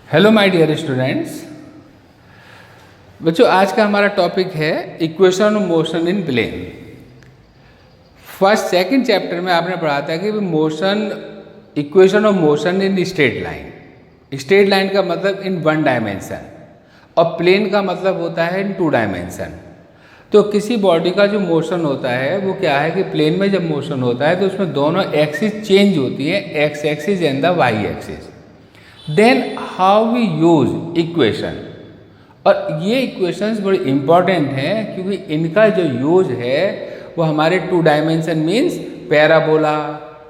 Hello my dear students. बच्चों, आज का हमारा टॉपिक है equation of motion in plane. First second chapter में आपने पढ़ा था कि motion, equation of motion in straight line. Straight line का मतलब इन वन डायमेंशन और प्लेन का मतलब होता है इन टू डायमेंशन। तो किसी बॉडी का जो मोशन होता है वो क्या है कि प्लेन में जब मोशन होता है तो उसमें दोनों एक्सिस चेंज होती है, x axis and the y axis. Then how we use equation, और ये इक्वेशंस बड़ी इंपॉर्टेंट हैं क्योंकि इनका जो यूज है वो हमारे two dimension means parabola,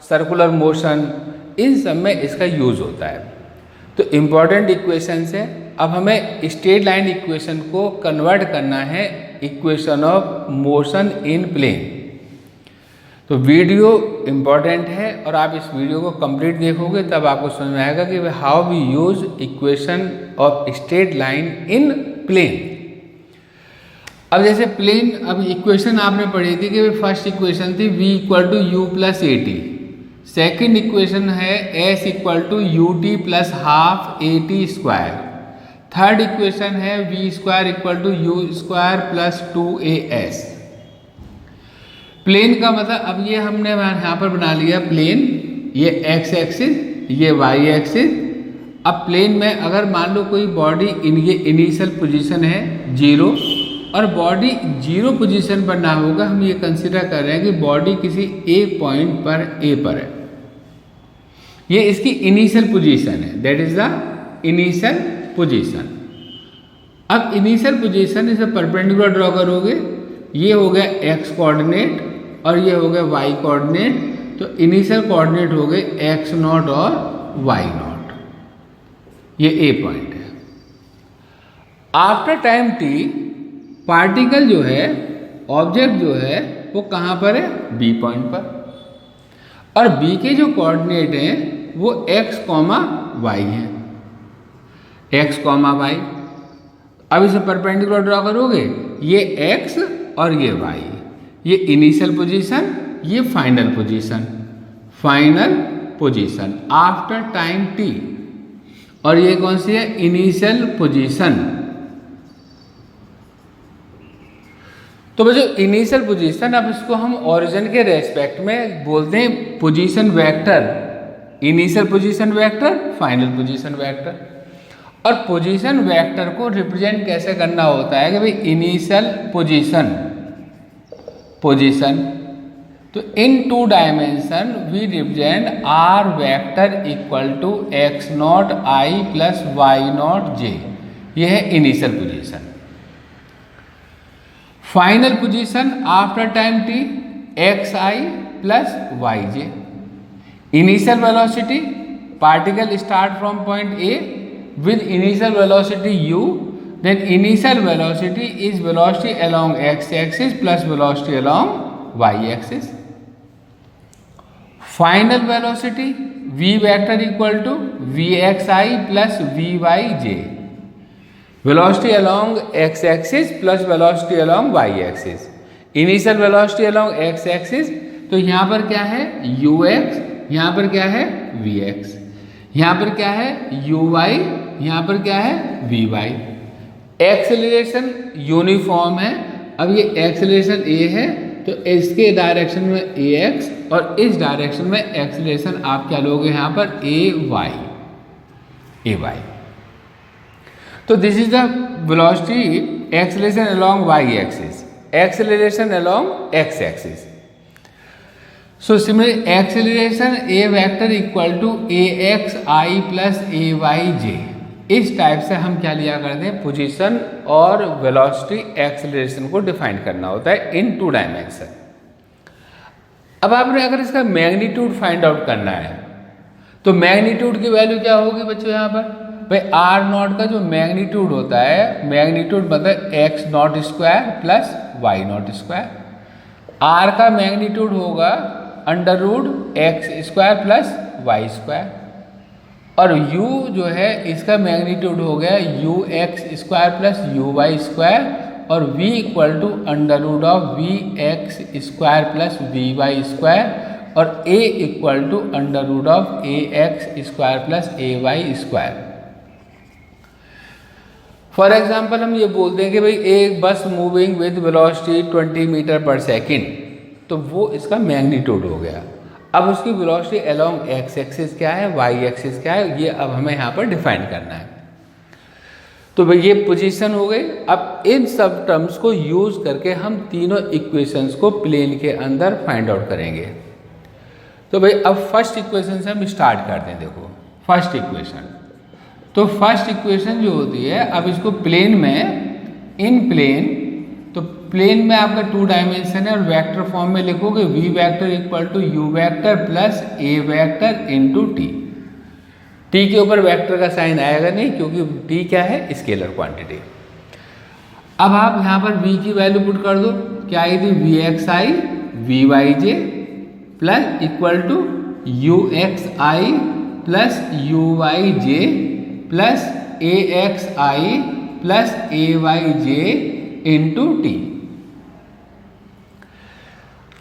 circular motion, इन सब में इसका यूज होता है। तो इम्पॉर्टेंट इक्वेशंस है। अब हमें स्ट्रेट लाइन इक्वेशन को कन्वर्ट करना है equation of motion in plane. तो वीडियो इम्पॉर्टेंट है और आप इस वीडियो को कंप्लीट देखोगे तब आपको समझ में आएगा कि how we use equation of straight line in plane. अब जैसे प्लेन, अब इक्वेशन आपने पढ़ी थी कि फर्स्ट इक्वेशन थी v equal to u plus a t. Second equation है s equal to u t plus half a t square. Third equation है v square equal to u square plus two a s. Plane का मतलब, अब ये हमने यहाँ पर बना लिया प्लेन, ये x एक्सिस, ये y एक्सिस। अब प्लेन में अगर मान लो कोई बॉडी ये इनिशियल पोजीशन है 0 और बॉडी 0 पोजीशन पर ना होगा, हम ये कंसीडर कर रहे हैं कि बॉडी किसी एक पॉइंट पर A पर है। ये इसकी इनिशियल पोजीशन है, that is the initial position. अब इनिशियल पोजीशन इसे परपेंडिकुलर ड्रॉ करोगे, ये हो गया x कोऑर्डिनेट और ये हो गया y कोऑर्डिनेट। तो इनिशियल कोऑर्डिनेट हो गए x नॉट और y नॉट, ये A पॉइंट है। आफ्टर टाइम t पार्टिकल जो है, ऑब्जेक्ट जो है वो कहाँ पर है? B पॉइंट पर। और B के जो कोऑर्डिनेट हैं वो x, y है, x, y। अब इसे परपेंडिकुलर ड्रॉ करोगे, ये x और ये y, ये इनिशियल पोजीशन, ये final position, final position after time t। और ये कौन सी है? Initial position. तो बच्चों, इनिशियल पोजीशन, अब इसको हम ओरिजिन के रेस्पेक्ट में बोलते हैं position vector. Initial position vector, final position vector. और पोजीशन वेक्टर को रिप्रेजेंट कैसे करना होता है कि भाई इनिशियल पोजीशन, तो in two dimension we represent r vector equal to x naught i plus y naught j. यह है initial position. Final position after time t, x i plus y j. Initial velocity, particle start from point A with initial velocity u, then initial velocity is velocity along x axis plus velocity along y axis. Final velocity v vector equal to vxi plus vyj, velocity along x axis plus velocity along y axis. Initial velocity along x axis, तो यहाँ पर क्या है? ux, यहाँ पर क्या है? vx, यहाँ पर क्या है? uy, यहाँ पर क्या है? vy। एक्सेलरेशन यूनिफॉर्म है। अब ये एक्सेलरेशन a है तो इसके डायरेक्शन में ax और इस डायरेक्शन में एक्सेलरेशन आप क्या लोगे यहाँ पर? ay। तो this is the velocity acceleration along y axis, acceleration along x axis. So similarly, acceleration a vector equal to axi plus ayj। इस टाइप से हम क्या लिया करते हैं? पोजीशन और वेलोसिटी एक्सेलरेशन को डिफाइन करना होता है इन टू डायमेंशन। अब आपने अगर इसका मैग्नीट्यूड फाइंड आउट करना है तो मैग्नीट्यूड की वैल्यू क्या होगी बच्चों? यहाँ पर भाई आर नॉट का जो मैग्नीट्यूड होता है, मैग्नीट्यूड मतलब x naught square plus y naught square. R का मैग्नीट्यूड होगा under root x square plus y square, और u जो है इसका मैग्नीट्यूड हो गया u x square plus u y square, और v equal to under root of v x square plus v y square, और a equal to under root of a x square plus a y square. For example हम ये बोलते हैं कि भाई एक बस मूविंग विद वेलोसिटी 20 मीटर पर सेकेंड, तो वो इसका मैग्नीट्यूड हो गया। अब उसकी वेलोसिटी अलोंग एक्स एक्सिस क्या है, वाई एक्सिस क्या है, ये अब हमें यहाँ पर डिफाइन करना है। तो भाई ये पोजीशन हो गई। अब इन सब टर्म्स को यूज करके हम तीनों इक्वेशंस को प्लेन के अंदर फाइंड आउट करेंगे। तो भाई अब फर्स्ट इक्वेशन से हम स्टार्ट करते हैं। देखो फर्स्ट इक्वेशन, तो फर्स्ट इक्वेशन जो होती है, अब इसको प्लेन में, इन प्लेन, तो प्लेन में आपका 2 डायमेंशन है और वेक्टर फॉर्म में लिखोगे v vector equal to u vector plus a vector into t। t के ऊपर वेक्टर का साइन आएगा नहीं, क्योंकि t क्या है, स्केलर क्वांटिटी। अब आप यहाँ पर v की वैल्यू पुट कर दो, क्या आई थी, vxi vyj plus equal to uxi plus uyj plus axi plus ayj into t.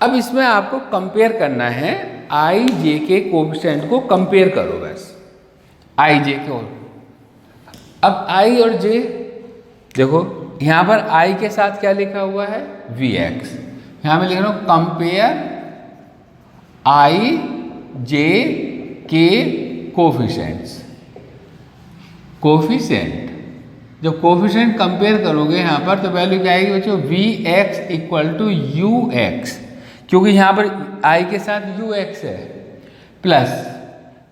अब इसमें आपको कंपेयर करना है, आई जे के कोएफिशिएंट को कंपेयर करो बस, आई जे को। अब आई और जे देखो, यहां पर आई के साथ क्या लिखा हुआ है, वी एक्स। यहां मैं लिख रहा हूं कंपेयर आई जे के कोएफिशिएंट्स। कोएफिशिएंट, जब कोएफिशिएंट कंपेयर करोगे यहाँ पर, तो वैल्यू क्या आएगी बच्चों, v x equal to u x, क्योंकि यहाँ पर आई के साथ यू एक्स है, प्लस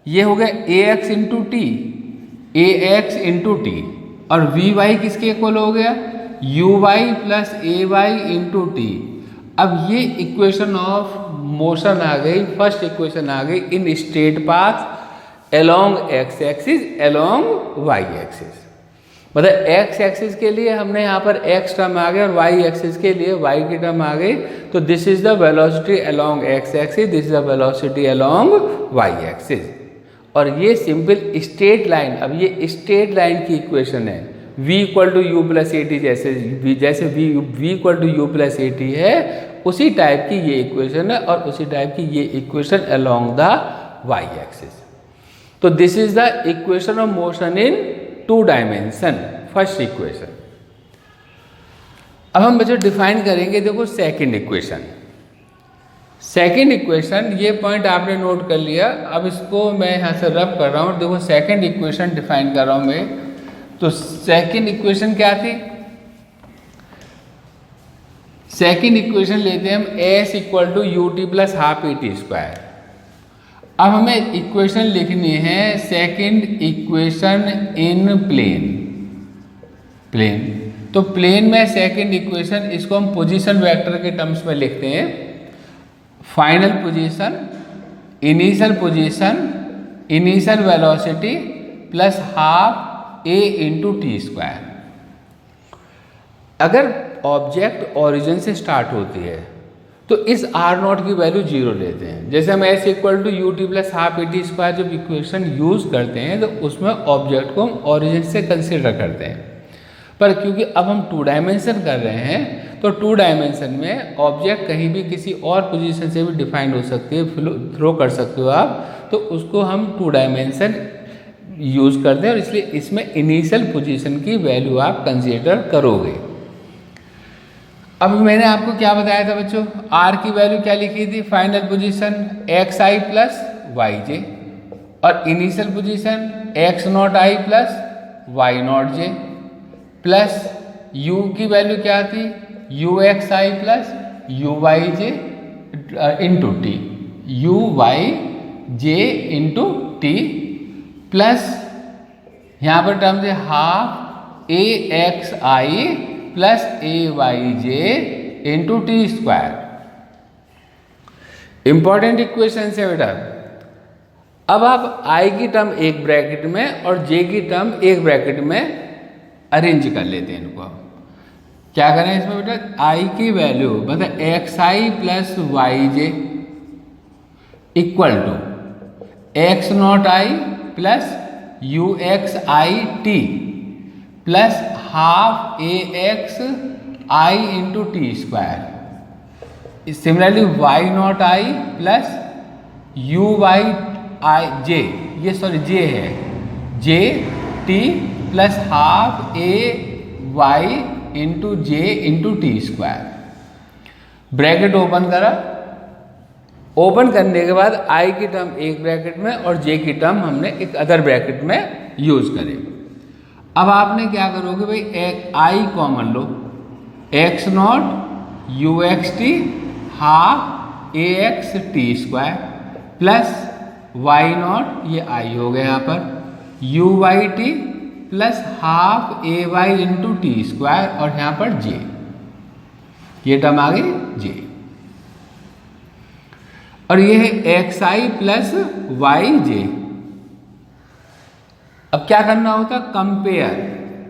ये हो गया a x into t, a x into t, और वी वाई किसके इक्वल हो गया, u y plus a y into t. अब ये इक्वेशन ऑफ मोशन आ गई, फर्स्ट इक्वेशन आ गई in straight path along x axis along y axis. मतलब x एक्सिस के लिए हमने यहाँ पर x टर्म आ गया और y एक्सिस के लिए y की टर्म आ गई। तो this is the velocity along x axis, this is the velocity along y axis. और ये सिंपल स्ट्रेट लाइन, अब ये स्ट्रेट लाइन की इक्वेशन है, v equal to u plus a t, जैसे v equal to u plus a t है, उसी type की ये इक्वेशन है, और उसी टाइप की ये equation along the y axis. तो this is the equation of motion in 2 dimension, first equation. अब हम बच्चों डिफाइन करेंगे, देखो सेकंड इक्वेशन। सेकंड इक्वेशन, ये पॉइंट आपने नोट कर लिया। अब इसको मैं यहाँ से रब कर रहा हूँ। देखो सेकंड इक्वेशन डिफाइन कर रहा हूँ मैं। तो सेकंड इक्वेशन क्या थी, सेकंड इक्वेशन लेते हैं हम s equal to u t plus half a t square. अब हमें इक्वेशन लिखनी है second equation in plane, plane. तो प्लेन में सेकंड इक्वेशन, इसको हम पोजीशन वेक्टर के टर्म्स में लिखते हैं, final position, initial position, initial velocity plus half a into t square. अगर ऑब्जेक्ट ओरिजिन से स्टार्ट होती है तो इस आर नॉट की वैल्यू 0 लेते हैं। जैसे हम s equal to u t plus half a t square जब इक्वेशन यूज करते हैं, तो उसमें ऑब्जेक्ट को हम ओरिजिन से कंसिडर करते हैं। पर क्योंकि अब हम 2 डायमेंशन कर रहे हैं, तो 2 डायमेंशन में ऑब्जेक्ट कहीं भी किसी और पोजीशन से भी डिफाइंड हो सकती है, थ्रो कर सकते हो आप, तो उसको हम 2 डायमेंशन यूज करते हैं, और इसलिए इसमें इनिशियल पोजीशन की वैल्यू आप कंसिडर करोगे। अब मैंने आपको क्या बताया था बच्चों, आर की वैल्यू क्या लिखी थी, final position x i plus y j, और initial position x naught i plus y naught j, plus u की वैल्यू क्या थी, u x i plus u y j into t, u y j into t, plus यहाँ पर term है half a x i plus a y j into t square. Important equation है बेटा। अब आप आई की टर्म एक ब्रैकेट में और जे की टर्म एक ब्रैकेट में अरेंज कर लेते हैं इनको। क्या करें इसमें बेटा, आई की वैल्यू मतलब x i plus y j equal to x naught i plus u x i t plus half a x i into t square. Similarly y naught i plus u y i j, ये sorry j है, j t plus half a y into j into t square. Bracket open करा, open करने के बाद आई की term एक bracket में और जे की टर्म हमने एक अदर ब्रैकेट में यूज करे। अब आपने क्या करोगे भाई, एक आई कॉमन लो, x naught u x t half a x t square plus y naught, ये आई हो गया यहाँ पर, u y t plus half a y into t square और यहाँ पर जे, ये टर्म आ गई जे। और ये है x i plus y j. अब क्या करना होता,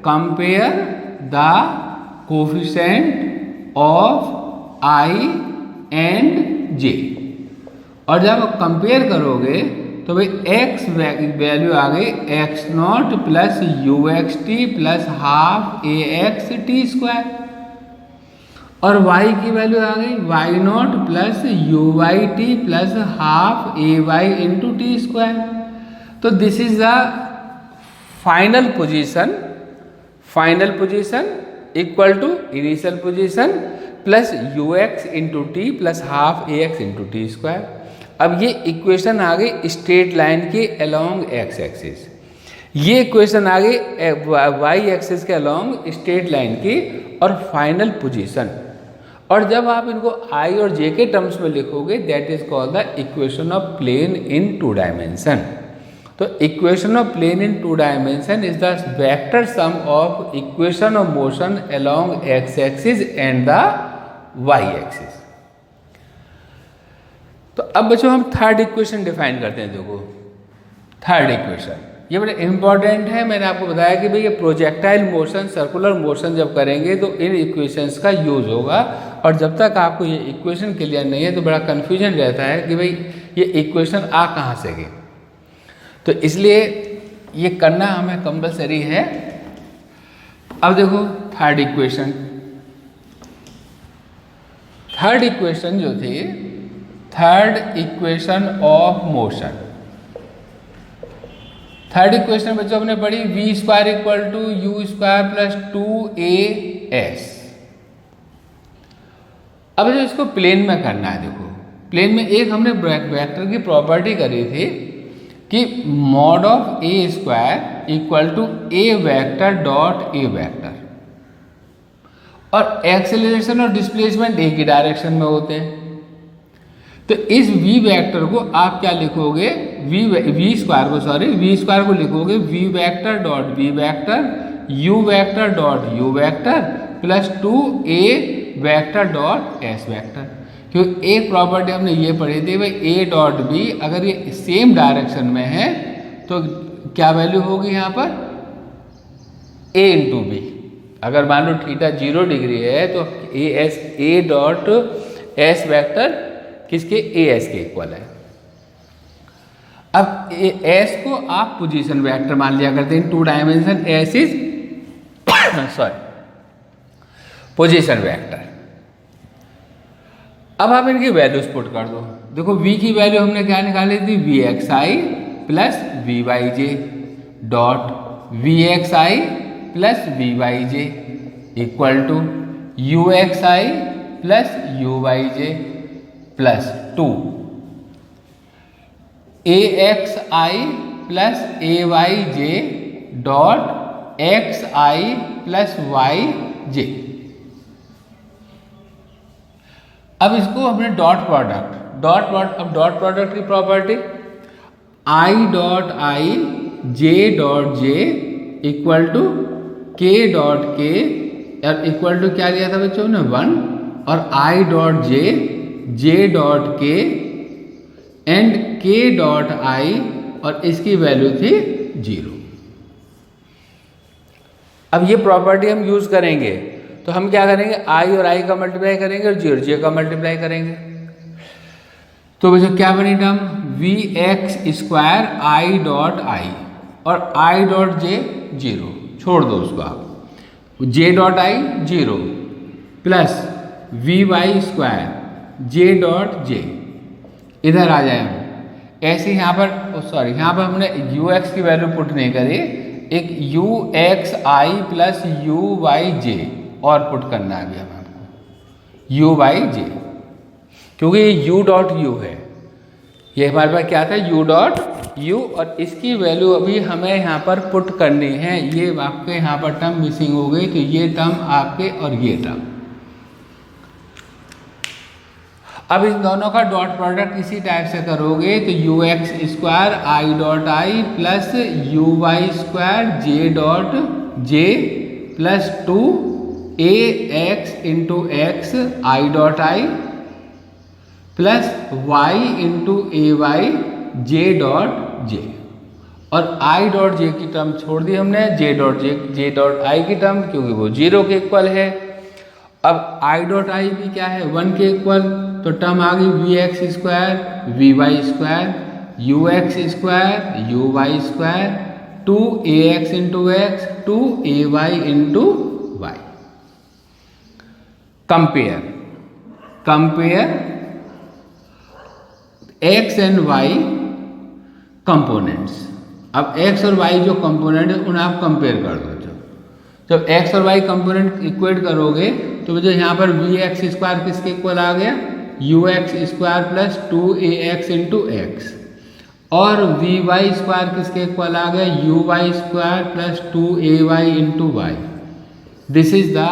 compare the coefficient of i and j. और जब आप कंपेयर करोगे तो भाई एक्स वैल्यू आ गई x naught plus u x t plus half a x t square और y की वैल्यू आ गई y naught plus u y t plus half a y into t square. तो this is the final position equal to initial position plus u x into t plus half a x into t square. अब ये equation आ गई straight line के along x axis, ये equation आ गई Y axis के अलोंग स्ट्रेट लाइन की और फाइनल पोजीशन। और जब आप इनको आई और जे के टर्म्स में लिखोगे that is called the equation of plane in two dimension. तो equation of plane in two dimension is the vector sum of equation of motion along x axis and the y axis. तो अब बच्चों हम third equation define करते हैं। देखो third equation ये बड़ा इंपॉर्टेंट है। मैंने आपको बताया कि भाई ये प्रोजेक्टाइल मोशन, सर्कुलर मोशन जब करेंगे तो इन इक्वेशंस का यूज होगा। और जब तक आपको ये इक्वेशन क्लियर नहीं है तो बड़ा कन्फ्यूजन रहता है कि भाई ये इक्वेशन आ कहाँ से गई। तो इसलिए ये करना हमें कंपलसरी है। अब देखो थर्ड इक्वेशन जो थी, third equation of motion, third equation बच्चों हमने पढ़ी v square equal to u square plus 2as। अब जो इसको प्लेन में करना है, देखो प्लेन में एक हमने वेक्टर की प्रॉपर्टी करी थी कि mod of a square equal to a vector dot a vector, और एक्सेलरेशन और डिस्प्लेसमेंट एक ही डायरेक्शन में होते हैं। तो इस v वेक्टर को आप क्या लिखोगे, वी स्क्वायर को लिखोगे v vector dot v vector u vector dot u vector plus 2a vector dot s vector. क्योंकि एक प्रॉपर्टी हमने ये पढ़ी थी भाई a डॉट b अगर ये सेम डायरेक्शन में है तो क्या वैल्यू होगी यहाँ पर a इंटू बी। अगर मान लो थीटा 0 डिग्री है तो a डॉट s वेक्टर किसके as के इक्वल है। अब s को आप पोजीशन वेक्टर मान लिया करते हैं, two dimension s is position vector. अब आप इनकी वैल्यूज पुट कर दो। देखो v की वैल्यू हमने क्या निकाली थी, v x i plus v y j dot v x i plus v y j equal to u x i plus u y j plus 2 a x i plus a y j dot x i plus y j. अब इसको हमने dot product की property i dot i j dot j equal to k dot k और equal to क्या लिया था बच्चों ने 1 और आई डॉट जे डॉट के एंड के डॉट आई और इसकी वैल्यू थी 0। अब ये प्रॉपर्टी हम यूज करेंगे तो हम क्या करेंगे, आई और आई का मल्टीप्लाई करेंगे और जे और जे का मल्टीप्लाई करेंगे। तो बच्चों क्या बनी term, v x square i dot i और आई डॉट जे 0, छोड़ दो उसको आप, j dot i 0 plus v y square j dot j, इधर आ जाए हम ऐसे यहाँ पर यहाँ पर हमने यू एक्स की वैल्यू पुट नहीं करी, एक u x i plus u y j और पुट करना है अभी हमें आपको यू वाई जे, क्योंकि ये यू डॉट यू है, ये हमारे पास क्या था यू डॉट यू, और इसकी वैल्यू अभी हमें यहाँ पर पुट करनी है। ये आपके यहाँ पर टर्म मिसिंग हो गई, तो ये टर्म आपके और ये टर्म, अब इस दोनों का डॉट प्रोडक्ट इसी टाइप से करोगे तो u x square i dot i plus u y square j dot j plus 2 a x into x i dot i plus y into a y j dot j, और i dot जे की term छोड़ दी हमने, जे dot आई की term, क्योंकि वो 0 के equal है। अब आई डॉट आई भी क्या है 1 के इक्वल, तो टर्म आ गई v x square v y square u x square u y square 2 a x into x 2 a y into y. Compare x and y components. अब एक्स और वाई जो कंपोनेंट है उन्हें आप कंपेयर कर दो। जब एक्स और वाई कंपोनेंट इक्वेट करोगे तो मुझे यहाँ पर वी एक्स स्क्वायर किसके इक्वल आ गया u x square plus 2 a x into x, और वी वाई स्क्वायर किसके इक्वल आ गया u y square plus 2 a y into y. This is the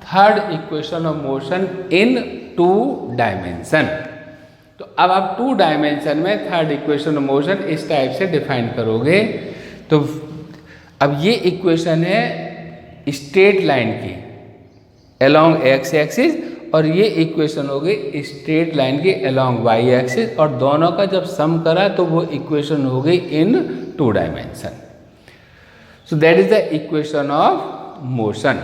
third equation of motion in 2 dimension. तो अब आप 2 डायमेंशन में थर्ड इक्वेशन ऑफ मोशन इस type से डिफाइन करोगे। तो अब ये इक्वेशन है स्ट्रेट लाइन की अलोंग एक्स एक्सिस, और ये इक्वेशन हो गई स्ट्रेट लाइन की अलोंग वाई एक्सिस, और दोनों का जब सम करा तो वो इक्वेशन हो गई in 2 dimension. So that is the equation of motion.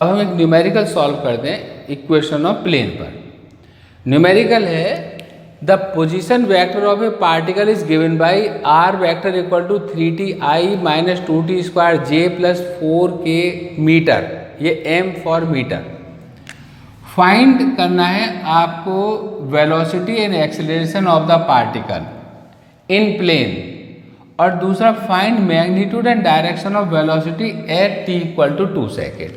अब हम एक न्यूमेरिकल सॉल्व करते हैं इक्वेशन ऑफ प्लेन पर। न्यूमेरिकल है the position vector of a particle is given by r vector equal to 3t i minus 2t square j plus 4k metre, ये m for metre. Find करना है आपको velocity and acceleration of the particle in plane, और दूसरा find magnitude and direction of velocity at t equal to 2 second.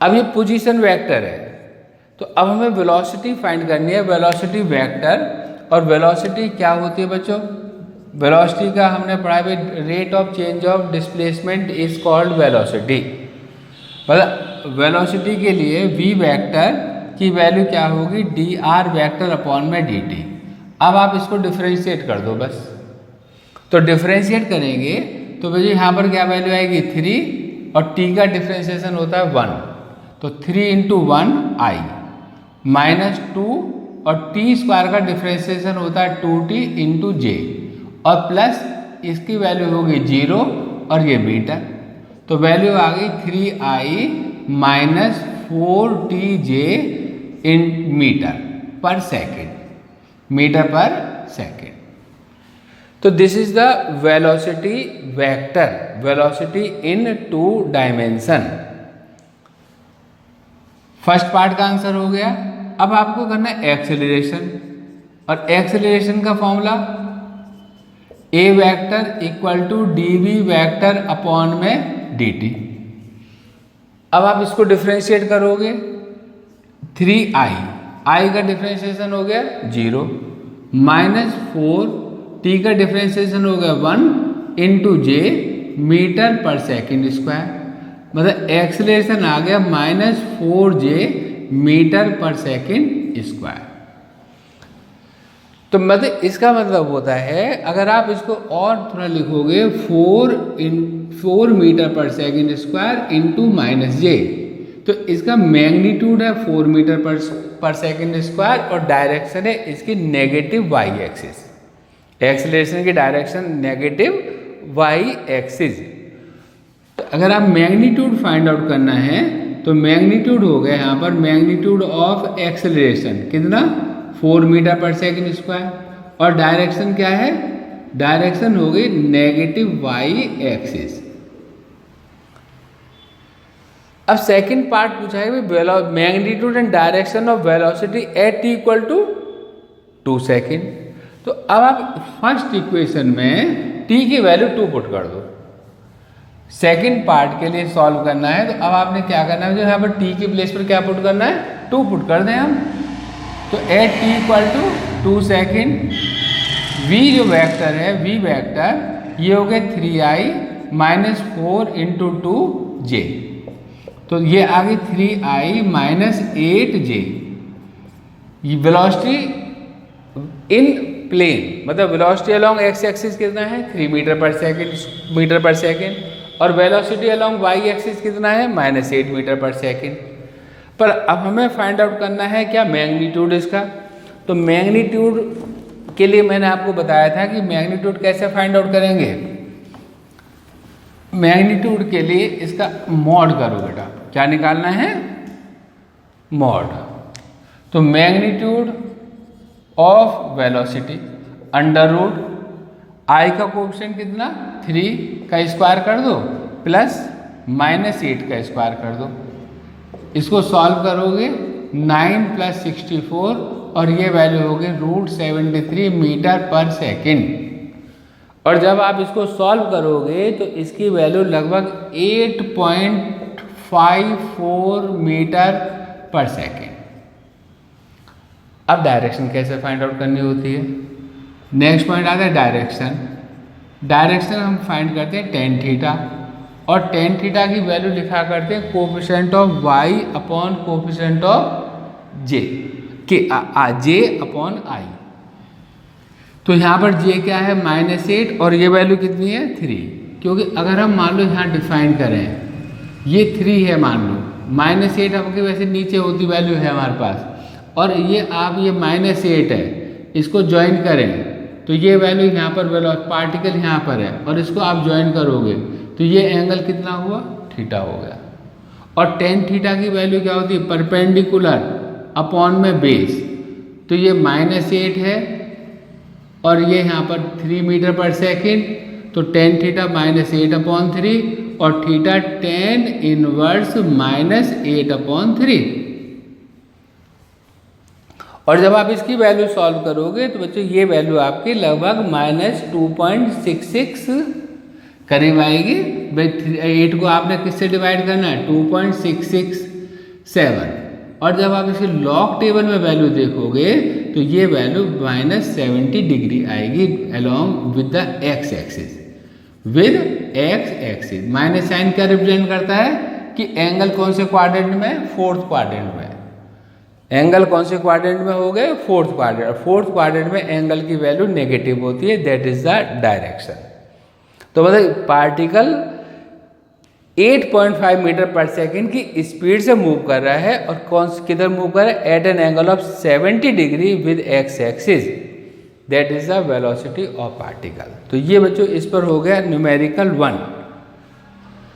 अब ये position vector है, तो अब हमें वेलोसिटी फाइंड करनी है, वेलोसिटी वेक्टर। और वेलोसिटी क्या होती है बच्चों, वेलोसिटी का हमने पढ़ा है rate of change of displacement is called velocity. मतलब वेलोसिटी के लिए v वेक्टर की वैल्यू क्या होगी डी आर वेक्टर अपॉन में डी टी। अब आप इसको डिफ्रेंशिएट कर दो बस, तो डिफ्रेंशिएट करेंगे तो भैया यहाँ पर क्या वैल्यू आएगी 3, और t का डिफ्रेंशिएशन होता है 1, तो 3 इंटू 1 आई माइनस 2, और t स्क्वायर का डिफ्रेंशिएशन होता है 2t इंटू जे, और प्लस इसकी वैल्यू होगी 0 और ये मीटर, तो वैल्यू आ गई 3i minus 4tj in metre पर सेकेंड, मीटर पर सेकेंड। तो this is the velocity vector, velocity in 2 dimension. First part का आंसर हो गया। अब आपको करना है एक्सेलरेशन, और एक्सेलरेशन का formula a vector equal to d v vector upon में डी टी। अब आप इसको डिफ्रेंशिएट करोगे 3i, i का डिफ्रेंशिएशन हो गया 0, माइनस 4, t का डिफ्रेंशिएशन हो गया 1 इंटू जे मीटर पर सेकेंड स्क्वायर, मतलब एक्सेलरेशन आ गया माइनस 4j मीटर पर सेकेंड स्क्वायर। तो मतलब इसका मतलब होता है अगर आप इसको और थोड़ा लिखोगे 4 मीटर पर सेकेंड स्क्वायर इंटू माइनस जे, तो इसका मैग्नीट्यूड है 4 मीटर पर सेकेंड स्क्वायर, और डायरेक्शन है इसकी नेगेटिव वाई एक्सिस, एक्सेलरेशन की डायरेक्शन नेगेटिव वाई एक्सिस। तो अगर आप मैग्नीट्यूड फाइंड आउट करना है तो मैग्नीट्यूड हो गया यहाँ पर मैग्नीट्यूड ऑफ एक्सेलरेशन कितना 4 मीटर पर सेकेंड स्क्वायर, और डायरेक्शन क्या है, डायरेक्शन हो गई नेगेटिव वाई एक्सिस। अब सेकंड पार्ट पूछा है magnitude and direction of velocity at t equal to 2 second. तो अब आप फर्स्ट इक्वेशन में t की वैल्यू 2 पुट कर दो, सेकंड पार्ट के लिए सॉल्व करना है, तो अब आपने क्या करना है, जो यहाँ पर टी की प्लेस पर क्या पुट करना है, 2 पुट कर दें हम। तो at t equal to 2 second, v जो वेक्टर है, v वेक्टर ये हो गए 3i माइनस 4 इंटू 2j, तो ये आ गई 3i minus 8j। Velocity in plane मतलब वेलोसिटी अलोंग एक्स एक्सिस कितना है, 3 मीटर पर सेकेंड, और वेलोसिटी अलोंग वाई एक्सिस कितना है, -8 मीटर पर सेकेंड। पर अब हमें फाइंड आउट करना है क्या, मैग्नीट्यूड इसका। तो मैग्नीट्यूड के लिए मैंने आपको बताया था कि मैग्नीट्यूड कैसे फाइंड आउट करेंगे। मैग्नीट्यूड के लिए इसका मॉड करो बेटा, क्या निकालना है, मॉड। तो magnitude of velocity under root i का कोएफिशिएंट कितना, 3 का स्क्वायर कर दो प्लस -8 का स्क्वायर कर दो। इसको सॉल्व करोगे 9 + 64 और ये वैल्यू होगी √73 मीटर पर सेकेंड। और जब आप इसको सॉल्व करोगे तो इसकी वैल्यू लगभग 8.54 मीटर पर सेकेंड। अब डायरेक्शन कैसे फाइंड आउट करनी होती है, नेक्स्ट पॉइंट आता है डायरेक्शन। डायरेक्शन हम फाइंड करते हैं tan थीटा, और tan थीटा की वैल्यू लिखा करते हैं coefficient of y upon coefficient of j के j अपॉन i। तो यहाँ पर j क्या है, -8, और ये वैल्यू कितनी है, 3। क्योंकि अगर हम मान लो यहाँ डिफाइन करें, ये 3 है मान लो, -8 आपके वैसे नीचे होती वैल्यू है हमारे पास, और ये आप ये -8 है, इसको ज्वाइन करें तो ये वैल्यू यहाँ पर पार्टिकल यहाँ पर है, और इसको आप ज्वाइन करोगे तो ये एंगल कितना हुआ, थीटा हो गया। और tan थीटा की वैल्यू क्या होती है, परपेंडिकुलर अपॉन में बेस, तो ये -8 है और ये यहाँ पर 3 मीटर पर सेकेंड, तो tan थीटा -8/3 और थीटा tan इनवर्स -8/3। और जब आप इसकी वैल्यू सॉल्व करोगे तो बच्चों ये वैल्यू आपकी लगभग -2.66 करीब आएगी। भाई 8 को आपने किससे डिवाइड करना है, 2.667, और जब आप इसके लॉग टेबल में वैल्यू देखोगे तो ये वैल्यू -70 डिग्री आएगी along with the x axis. With x axis minus sign क्या रिप्रेजेंट करता है कि एंगल कौन से क्वाड्रेंट में, 4th क्वाड्रेंट में। एंगल कौन से क्वाड्रेंट में हो गए, 4th क्वाड्रेंट। 4th क्वाड्रेंट में एंगल की वैल्यू नेगेटिव होती है, दैट इज द डायरेक्शन। तो मतलब पार्टिकल 8.5 मीटर पर सेकेंड की स्पीड से मूव कर रहा है, और कौन किधर मूव कर रहा है, at an angle of 70 degree with x axis, that is the velocity of particle. तो ये बच्चों इस पर हो गया न्यूमेरिकल 1।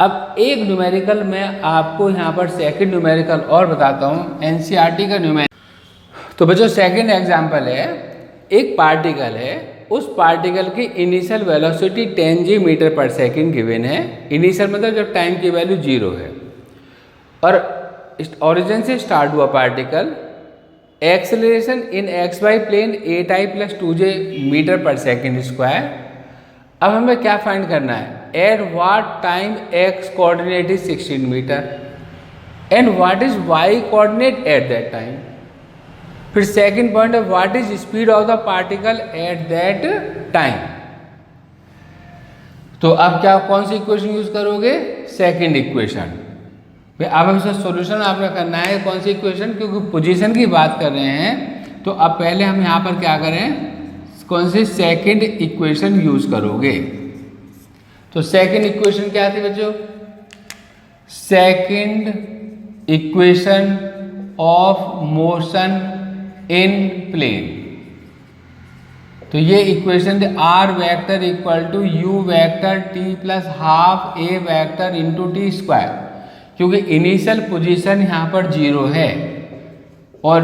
अब एक न्यूमेरिकल मैं आपको यहाँ पर सेकंड न्यूमेरिकल और बताता हूँ, एनसीईआरटी का न्यूमेरिकल। तो बच्चों सेकंड एग्जांपल है, एक पार्टिकल है, उस पार्टिकल की इनिशियल वेलोसिटी 10g मीटर पर सेकेंड गिवन है। इनिशियल मतलब जब टाइम की वैल्यू 0 है, और ओरिजिन से स्टार्ट हुआ particle, acceleration in xy plane 8i + 2j metre पर सेकेंड स्क्वायर। अब हमें क्या फाइंड करना है, at what time x coordinate is 16 metre and what is y coordinate at that time. फिर सेकंड पॉइंट है, what is speed of the particle at that time. तो अब क्या कौन सी इक्वेशन यूज करोगे, सेकंड इक्वेशन। अब इसका सॉल्यूशन आपने करना है कौन सी इक्वेशन, क्योंकि पोजीशन की बात कर रहे हैं। तो अब पहले हम यहाँ पर क्या करें, कौन सी सेकंड इक्वेशन यूज करोगे। तो सेकंड इक्वेशन क्या थी बच्चों, second equation of motion in plane. तो ये equation r vector equal to u vector t + ½ a vector into t square, क्योंकि इनिशियल पोजीशन यहाँ पर 0 है। और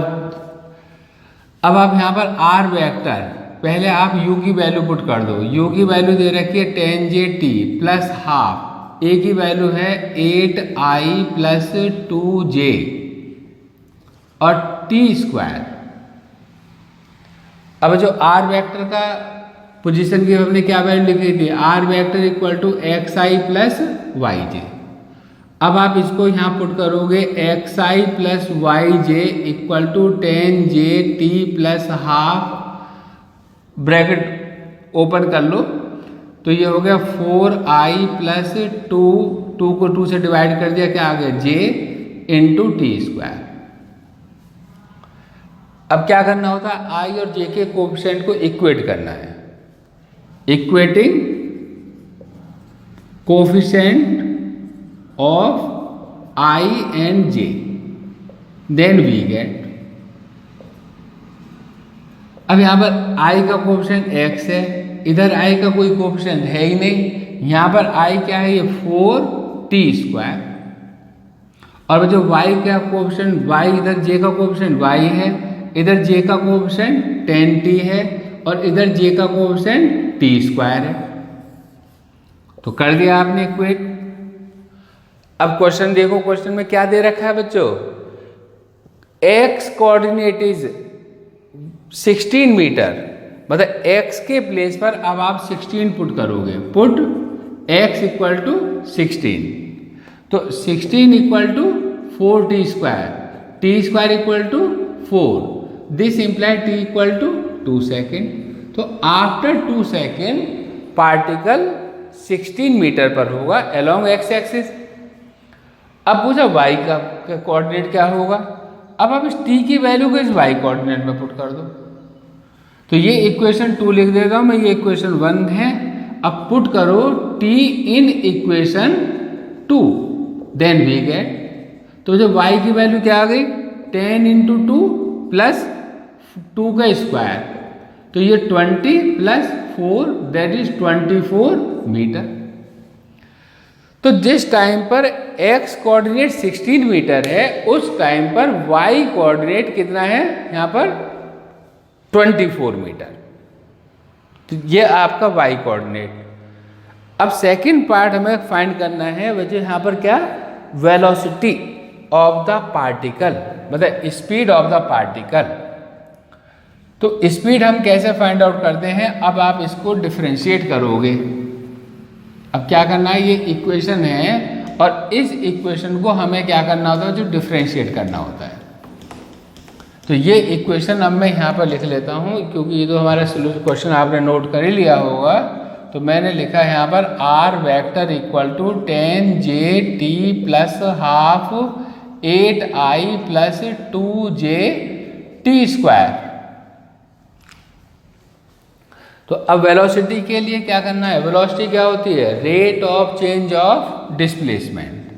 अब आप यहाँ पर r वेक्टर, पहले आप u की वैल्यू पुट कर दो। u की वैल्यू दे रखी है 10j t + ½ a की वैल्यू है 8i + 2j और t स्क्वायर। अब जो r वेक्टर का पोजीशन की हमने क्या वैल्यू लिखी थी, r vector equal to x i plus y j. अब आप इसको यहाँ पुट करोगे, x i plus y j equal to 10 j t plus half, bracket open कर लो, तो ये हो गया 4i प्लस 2 को 2 से डिवाइड कर दिया, क्या आ गया j इंटू टी स्क्वायर। अब क्या करना होता है, i और j के कोएफिशिएंट को इक्वेट करना है, equating coefficient of i and j, then we get. अब यहाँ पर i का कोएफिशिएंट x है, इधर i का कोई कोएफिशिएंट है ही नहीं, यहाँ पर i क्या है, ये 4t स्क्वायर, और जो y का कोएफिशिएंट y, इधर j का कोएफिशिएंट y है, इधर j का कोएफिशिएंट 10t है, और इधर j का कोएफिशिएंट t स्क्वायर है। तो कर दिया आपने इक्वेट। अब क्वेश्चन देखो, क्वेश्चन में क्या दे रखा है बच्चों, x कोऑर्डिनेट इज 16 मीटर, मतलब x के प्लेस पर अब आप 16 पुट करोगे, पुट x इक्वल टू 16, तो 16 equal to 4t square, t square equal to 4, this imply t equal to 2 second. तो आफ्टर 2 सेकेंड पार्टिकल 16 मीटर पर होगा अलोंग x एक्सिस। अब पूछा y का कोऑर्डिनेट क्या होगा, अब आप इस t की वैल्यू को इस y कोऑर्डिनेट में पुट कर दो, तो ये इक्वेशन 2 लिख देता हूं मैं, ये इक्वेशन 1 है। अब पुट करो t in equation 2, then we get, तो जो y की वैल्यू क्या आ गई, 10 इंटू 2 प्लस 2 का स्क्वायर, तो ये 20 प्लस 4 दैट इज 24 मीटर। तो जिस टाइम पर x कोऑर्डिनेट 16 मीटर है, उस टाइम पर y कोऑर्डिनेट कितना है, यहाँ पर 24 मीटर। तो ये आपका y कोऑर्डिनेट। अब सेकंड पार्ट हमें फाइंड करना है, वजह यहाँ पर क्या, वेलोसिटी ऑफ द पार्टिकल, मतलब स्पीड ऑफ द पार्टिकल। तो स्पीड हम कैसे फाइंड आउट करते हैं, अब आप इसको डिफरेंशिएट करोगे। अब क्या करना है, ये इक्वेशन है और इस इक्वेशन को हमें क्या करना होता है, जो डिफरेंशिएट करना होता है। तो ये इक्वेशन अब मैं यहाँ पर लिख लेता हूँ, क्योंकि ये तो हमारा क्वेश्चन आपने नोट कर ही लिया होगा। तो मैंने लिखा है यहाँ पर r vector equal to 10 j t plus half 8i plus 2j t square. तो अब वेलोसिटी के लिए क्या करना है, वेलोसिटी क्या होती है, rate of change of displacement.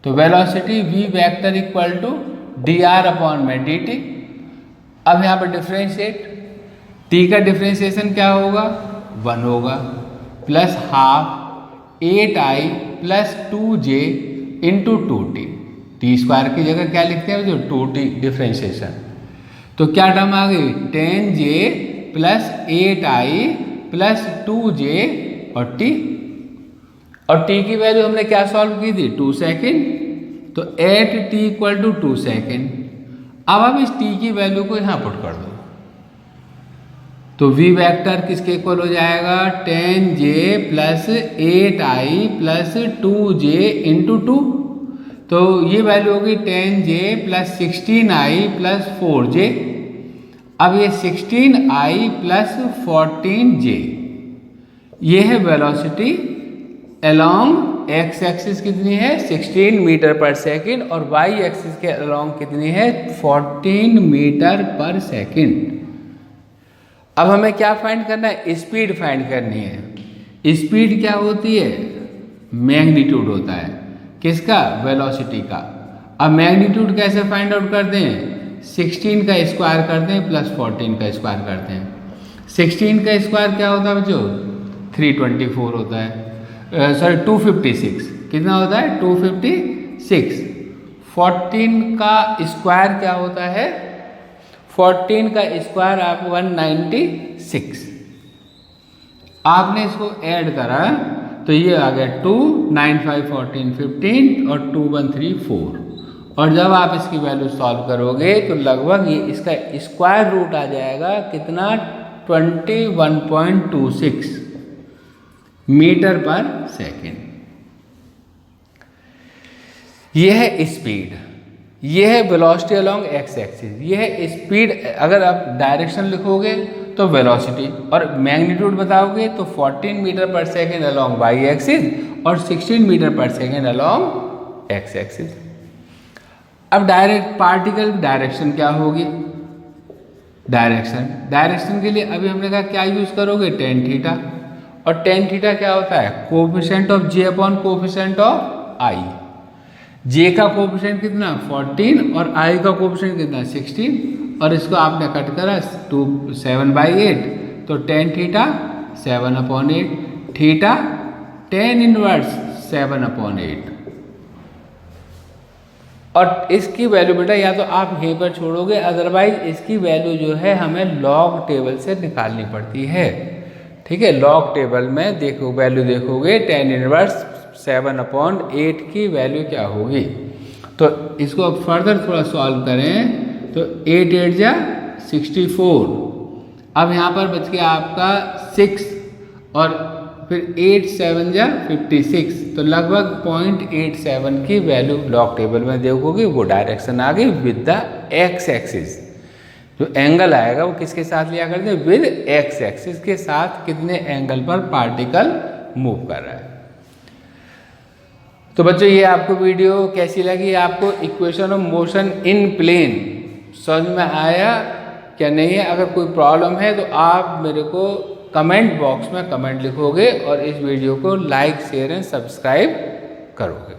तो velocity v vector equal to dr upon में dt। अब यहाँ पर डिफरेंशिएट, t का डिफरेंशिएशन क्या होगा, 1 होगा, plus half 8i plus 2j into 2t, t square की जगह क्या लिखते हैं, जो 2t डिफरेंशिएशन। तो क्या टर्म आ गई, 10j plus 8i plus 2j और t, और t की वैल्यू हमने क्या सॉल्व की थी, 2 सेकेंड, तो 8t इक्वल टू 2 सेकेंड। अब आप इस t की वैल्यू को यहाँ पुट कर दो, तो v वेक्टर किसके इक्वल हो जाएगा, 10j plus 8i plus 2j into 2, तो ये वैल्यू होगी 10j plus 16i plus 4j। अब ये 16i प्लस 14j, ये है वेलोसिटी अलोंग x एक्सिस कितनी है, 16 मीटर पर सेकेंड, और y एक्सिस के अलोंग कितनी है, 14 मीटर पर सेकेंड। अब हमें क्या फाइंड करना है, स्पीड फाइंड करनी है। स्पीड क्या होती है, मैग्नीट्यूड होता है, किसका, वेलोसिटी का। अब मैग्नीट्यूड कैसे फाइंड आउट करते हैं, 16 का स्क्वायर करते हैं प्लस 14 का स्क्वायर करते हैं। 16 का स्क्वायर क्या होता है बच्चों, 324 होता है, सॉरी 256, कितना होता है, 256। 14 का स्क्वायर क्या होता है, 14 का स्क्वायर आप 196। आपने इसको ऐड करा तो ये आ गया 2, 9, 5, 14, 15 और 2, 1, 3, 4। और जब आप इसकी वैल्यू सॉल्व करोगे तो लगभग ये इसका स्क्वायर रूट आ जाएगा कितना, 21.26 मीटर पर सेकेंड। यह है स्पीड, यह है वेलोसिटी अलोंग एक्स एक्सिस। यह है स्पीड, अगर आप डायरेक्शन लिखोगे तो वेलोसिटी, और मैग्नीट्यूड बताओगे तो 14 मीटर पर सेकेंड अलोंग वाई एक्सिस और 16 मीटर पर सेकेंड अलोंग एक्स एक्सिस। अब डायरेक्ट पार्टिकल डायरेक्शन क्या होगी? डायरेक्शन के लिए अभी हमने कहा क्या यूज करोगे? Tan theta. और टेन थीटा क्या होता है? Coefficient of j upon coefficient of i. J का कोफिशिएंट कितना? 14 और आई का कोफिशिएंट कितना? 16, और इसको आपने कट करा 7/8, तो tan theta 7/8, theta tan inverse 7/8। और इसकी वैल्यू बेटा या तो आप यहीं पर छोड़ोगे, अदरवाइज इसकी वैल्यू जो है हमें लॉग टेबल से निकालनी पड़ती है। ठीक है, लॉग टेबल में देखो वैल्यू देखोगे, टेन इनवर्स 7/8 की वैल्यू क्या होगी। तो इसको अब फर्दर थोड़ा सॉल्व करें तो 8 8 जा 64। अब यहाँ पर बच गया आपका 6 और फिर 8 7 जा 56, तो लगभग 0.87 की वैल्यू लॉग टेबल में देखोगे, वो डायरेक्शन आ गई विद द एक्स एक्सिस। जो एंगल आएगा वो किसके साथ लिया करते हैं? विद एक्स एक्सिस के साथ कितने एंगल पर पार्टिकल मूव कर रहा है। तो बच्चों ये आपको वीडियो कैसी लगी? आपको equation of motion in plane समझ में आया क्या नहीं है? अगर कोई प्रॉब्लम है तो आप मेरे को कमेंट बॉक्स में कमेंट लिखोगे और इस वीडियो को लाइक शेयर एंड सब्सक्राइब करोगे।